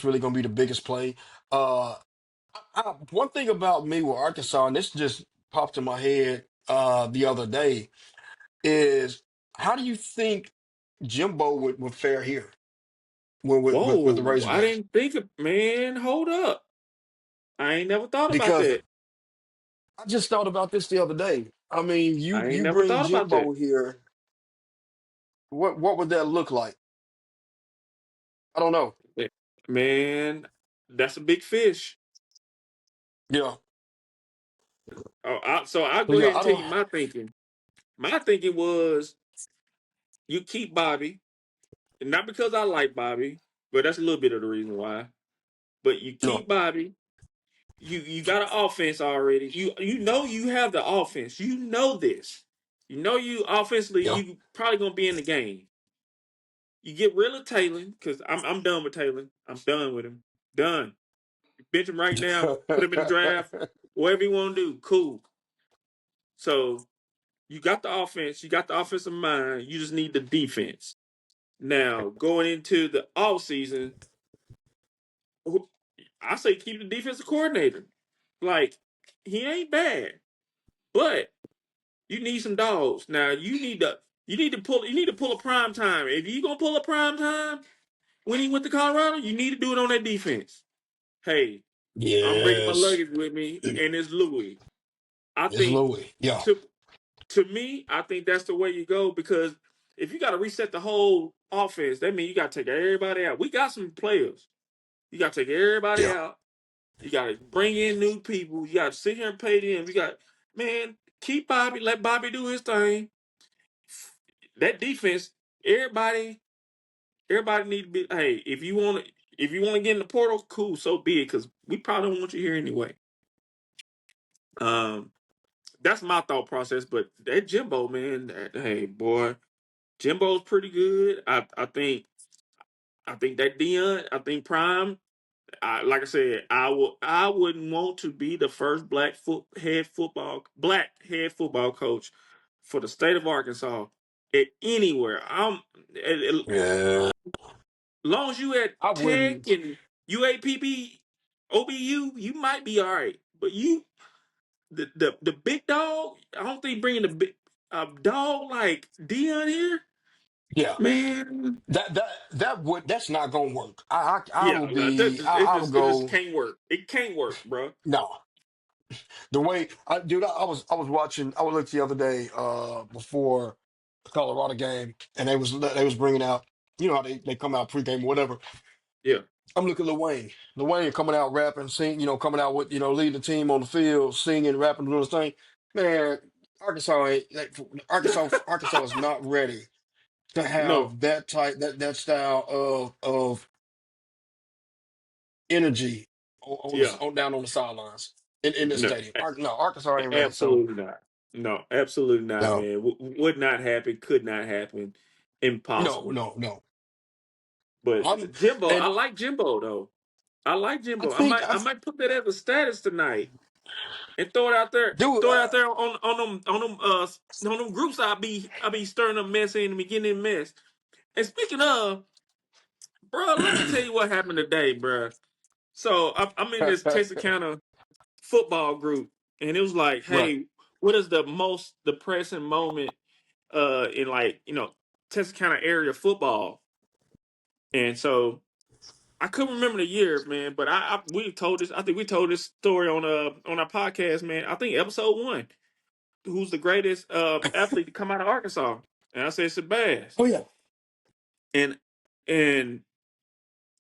really going to be the biggest play. Uh, one thing about me with Arkansas, and this just popped in my head the other day, is how do you think Jimbo would fare here with the Whoa, I Razorbacks? didn't think of, man. Hold up, I ain't never thought about Because that. I just thought about this the other day. I mean, you I ain't you never bring thought about that. Jimbo here, what would that look like? I don't know. Eh, Man, that's a big fish. Yeah. So I'll So go yeah, ahead and I tell don't. you my thinking. My thinking was you keep Bobby, and not because I like Bobby, but that's a little bit of the reason why. But you No. keep Bobby. You got an offense already. You know you have the offense. You know this. You know you offensively Yeah. you probably gonna be in the game. You get rid of Taylor because I'm done with Taylor. I'm done with him. Done. Bench him right now. Put him in the draft. Whatever you want to do, cool. So you got the offense. You got the offensive mind. You just need the defense. Now going into the off season, I say keep the defensive coordinator. Like he ain't bad, but you need some dogs. Now you need to pull a prime time. If you gonna pull a prime time when he went to Colorado, you need to do it on that defense. Hey, I'm bringing my Yes. luggage with me, and it's Louis. I It's think Louis. Yeah. to to me, I think that's the way you go because if you got to reset the whole offense, that means you got to take everybody out. We got some players. You got to take everybody Yeah. out. You got to bring in new people. You got to sit here and pay them. You got man, keep Bobby, let Bobby do his thing. That defense, everybody, everybody need to be. Hey, if you want to get in the portal, cool, so be it. Because we probably don't want you here anyway. Um, that's my thought process. But that Jimbo man, hey boy, Jimbo's pretty good. I think that Dion, I think Prime. Like I said, I wouldn't want to be the first black head football coach for the state of Arkansas at anywhere. Yeah. Long as you at I Tech wouldn't. and UAPB, OBU, you might be all right. But you, the big dog, I don't think bringing the big dog like Dion here, Yeah. man. That's not gonna work. I Yeah, will be. I would it just go. can't work. It can't work, bro. No. The way dude, I was watching. I was looked the other day before the Colorado game, and they was bringing out. You know how they come out pregame or whatever. Yeah, I'm looking at Lil Wayne. Lil Wayne coming out rapping, sing, coming out with, leading the team on the field, singing, rapping, doing his thing. Man, Arkansas ain't like, Arkansas is not ready to no, have that style of energy yeah, down on the sidelines in this no, stadium. No, Arkansas ain't ready. So absolutely not. No, absolutely not, no, man. Would not happen. Could not happen. no, Impossible. no, no. But I'm, Jimbo, I and like Jimbo though. I like I Jimbo. think I might put that as a status tonight and throw it out there. dude, Throw it out there on them groups. I be stirring up mess in the beginning mess. And speaking of, bro, let me tell you what happened today, bro. So I'm in this Texarkana football group, and it was like, right. hey, what is the most depressing moment in like Texarkana area football? And so I couldn't remember the year, man, but we told this. I think we told this story on our podcast, man. I think episode 1. Who's the greatest athlete to come out of Arkansas? And I said Shabazz. Oh yeah. And and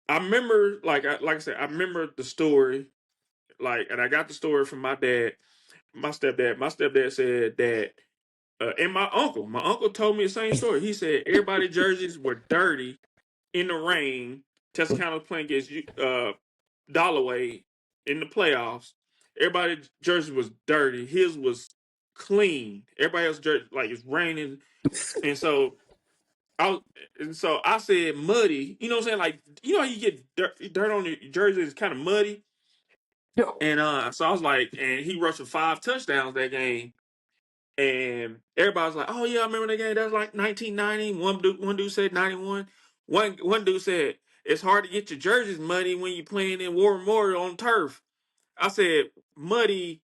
I remember, like I said, I remember the story, and I got the story from my dad, my stepdad. My stepdad said that, and my uncle told me the same story. He said everybody jerseys were dirty in the rain. Texarkana was playing against Dollaway in the playoffs. Everybody's jersey was dirty. His was clean. Everybody else's jersey, like, it's raining, and I so I said muddy. You know what I'm saying? Like, how you get dirt on your jersey is kind of muddy. Yo. And so I was like, and he rushed for 5 touchdowns that game. And everybody's like, oh yeah, I remember that game. That was like 1990. One dude said 91. One dude said it's hard to get your jerseys muddy when you're playing in War Memorial on turf. I said muddy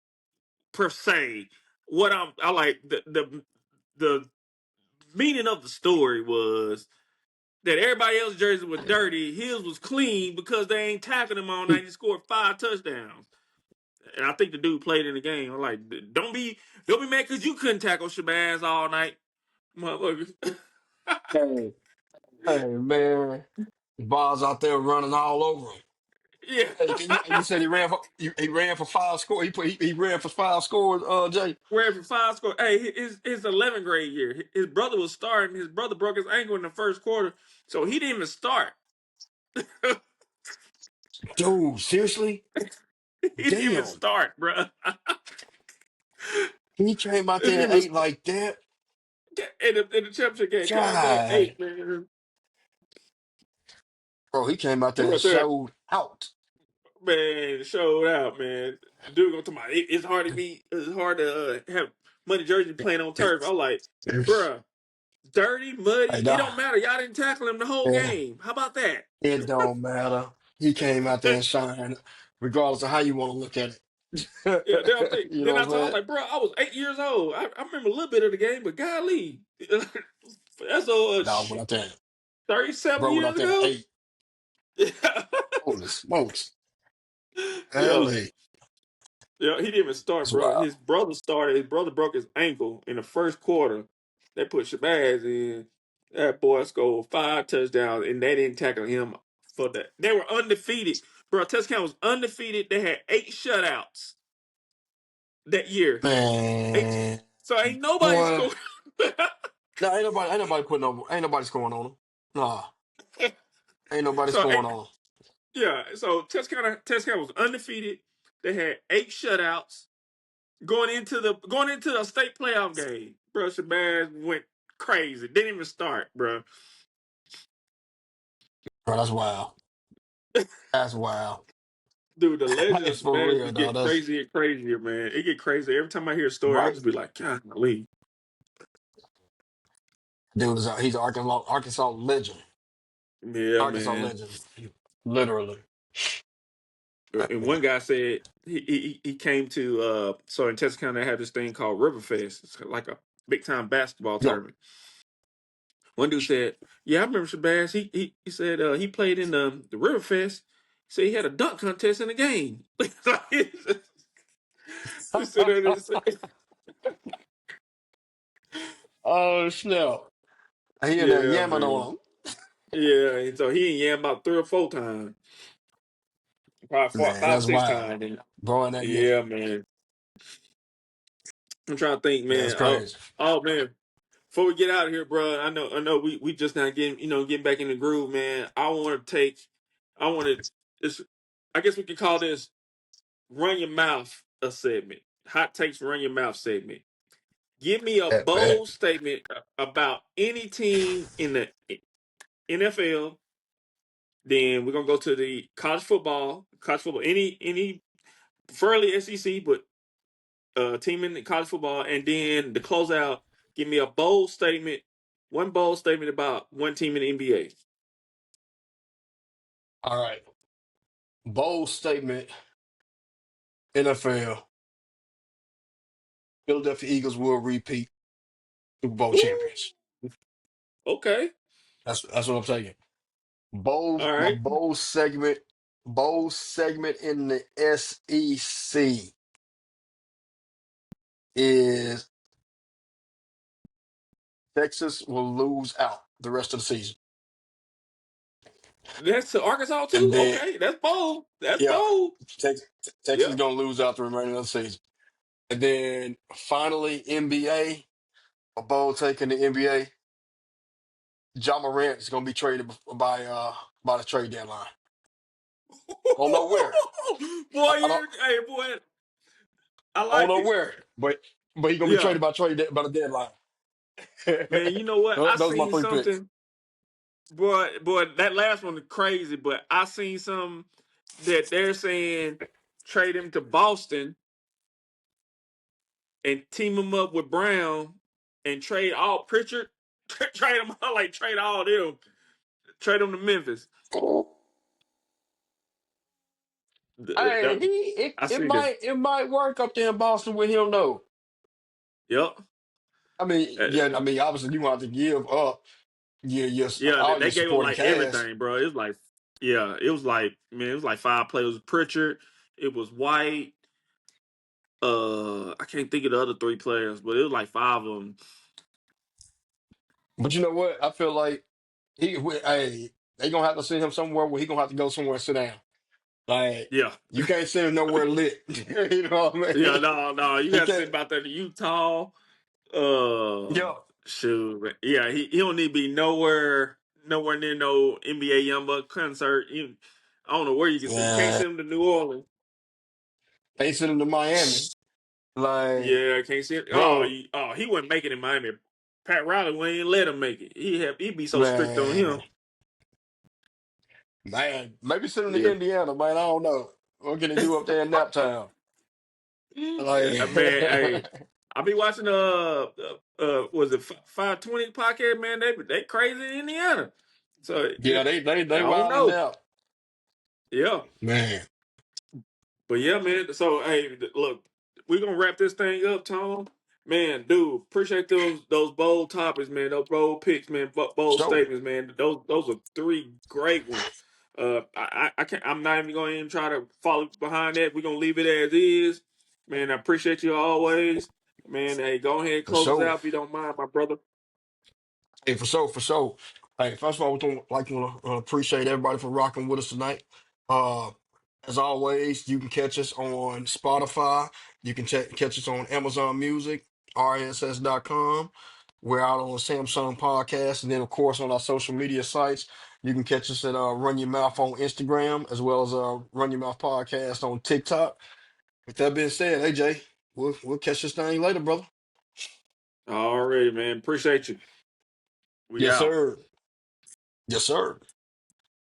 per se. I like the meaning of the story was that everybody else's jersey was dirty, his was clean because they ain't tackling him all night. He scored 5 touchdowns. And I think the dude played in the game. I'm like, don't be mad because you couldn't tackle Shabazz all night, motherfuckers. Hey, hey, man, balls out there running all over him. Yeah. Hey, you said he ran for 5 scores. He ran for 5 scores. Jay. Wherever 5 score. Hey, his 11th grade year, his brother was starting. His brother broke his ankle in the first quarter, so he didn't even start. Dude, seriously? He didn't even Damn. start, bro. He came out Didn't there and even ate like that. in the championship game. Came out there God. 8, man. Bro, he came out He there and right there, showed out. man. Showed out, man. Dude, gonna talk about it's hard to be. It's hard to have money jersey playing on turf. I was like, bruh, dirty, muddy. Hey, It nah, don't matter. Y'all didn't tackle him the whole man, game. How about that? it don't matter. He came out there and shined, regardless of how you want to look at Yeah, it. You then know I what I'm was saying? like, bro, I was 8 years old. I remember a little bit of the game, but golly, that's old Dog went shit. out there. 37 Bro went years out there and ago. ate. Holy smokes. Yeah, Golly. yeah, he didn't even start, That's bro. wild. His brother started. His brother broke his ankle in the first quarter. They put Shabazz in. That boy scored 5 touchdowns, and they didn't tackle him for that. They were undefeated, bro. Touchdown was undefeated. They had 8 shutouts that year. Eight. Man. So ain't nobody Boy. scored. Nah, ain't nobody scoring on him. Nah, ain't nobody so scoring on him. yeah, so Texarkana was undefeated. They had 8 shutouts going into the state playoff game. Bro, Shabazz went crazy. Didn't even start, bro. Bro, that's wild. That's wild. Dude, the legend of It's for Shabazz real, just dog. get That's crazier and crazier, man. It get crazy every time I hear a story. I right. just be like, golly. Dude, he's an Arkansas legend. Yeah, Arkansas man. legend. Literally. And one guy said he came to so in Texarkana they have this thing called Riverfest. It's like a big time basketball Yo, tournament. One dude said, "Yeah, I remember Shabazz. He said he played in the Riverfest. He said he had a dunk contest in the game. He said, oh snap. He in there yeah, yamming man, on yeah." And so he ain't about 3 or 4 times, probably him. four, Man, five, that's six wild. times. And Bro in that yeah. yeah, man. I'm trying to think, Man, that's man. crazy. Oh, man. Before we get out of here, bro, I know, we just not getting back in the groove, man. I want to, this, I guess we could call this Run Your Mouth a segment. Hot takes Run Your Mouth segment. Give me a That bad. bold statement about any team in the NFL Then we're gonna go to the college football, any preferably SEC, but team in the college football, and then to close out, give me a bold statement, one bold statement about one team in the NBA. All right. Bold statement, NFL. Philadelphia Eagles will repeat Super Bowl Ooh, champions. okay, That's what I'm taking. all My right. bold segment in the SEC is Texas will lose out the rest of the season. That's to Arkansas And too. then Okay, that's bold. That's yeah, bold. Texas is Yeah. gonna lose out the remainder of the season. And then finally NBA, a bold take in the NBA. John Morant is gonna be traded by the trade deadline. I don't know where. Boy, I don't hey boy, I I don't like know it. where, but he's gonna be Yeah, traded by the deadline. man. You know what? I Those are my seen three picks. something. Boy, that last one is crazy. But I seen some that they're saying trade him to Boston and team him up with Brown and trade all Pritchard, trade them all like trade all them, trade them to Memphis. Hey, That, I it see this. might work up there in Boston with him though. Yep. I mean, Uh, yeah, I mean, obviously you want to give up yeah, all your they gave up supporting like cast. everything, bro. It was like, yeah, it was like, man, it was like five players. Pritchard, it was White. I can't think of the other three players, but it was like five of them. But you know what? I feel like hey, they gonna have to send him somewhere where he gonna have to go somewhere and sit down. Like Yeah, you can't send him nowhere lit. You know what I yeah, mean? no, you He got to can't. think about that. Utah, uh, Yo, shoot, yeah, he don't need to be nowhere near no NBA YoungBuck concert. I don't know where you can see. Can't man, send him to New Orleans. they send him to Miami. Like, Yeah, can't see it. bro, He wouldn't make it in Miami. Pat Riley wouldn't even let him make it. He'd be so strict on man, him. man, maybe send him to Yeah. Indiana, man. I don't know. What can he do up there in Naptown? Like, Man, hey, I be watching was it 520 podcast? Man, they crazy in Indiana. So yeah, I they don't wilding know. out, Yeah, man. but yeah, man. So hey, look, we're gonna wrap this thing up, Tom. Man, dude, appreciate those bold topics, man. Those bold picks, man. Bold So, statements, man. Those are three great ones. I can't. I'm not even going to even try to follow behind that. We're gonna leave it as is, man. I appreciate you always, man. Hey, go ahead and for close us sure. out if you don't mind, my brother. Hey, for sure, for sure. Hey, first of all, we would like to appreciate everybody for rocking with us tonight. Uh, as always, you can catch us on Spotify. You can catch us on Amazon Music, rss.com. We're out on Samsung Podcast, and then of course on our social media sites. You can catch us at Run Your Mouth on Instagram, as well as Run Your Mouth Podcast on TikTok. With that being said, hey Jay, we'll catch this thing later, brother. Alrighty, man. Appreciate you. We Yes, out. sir. Yes, sir.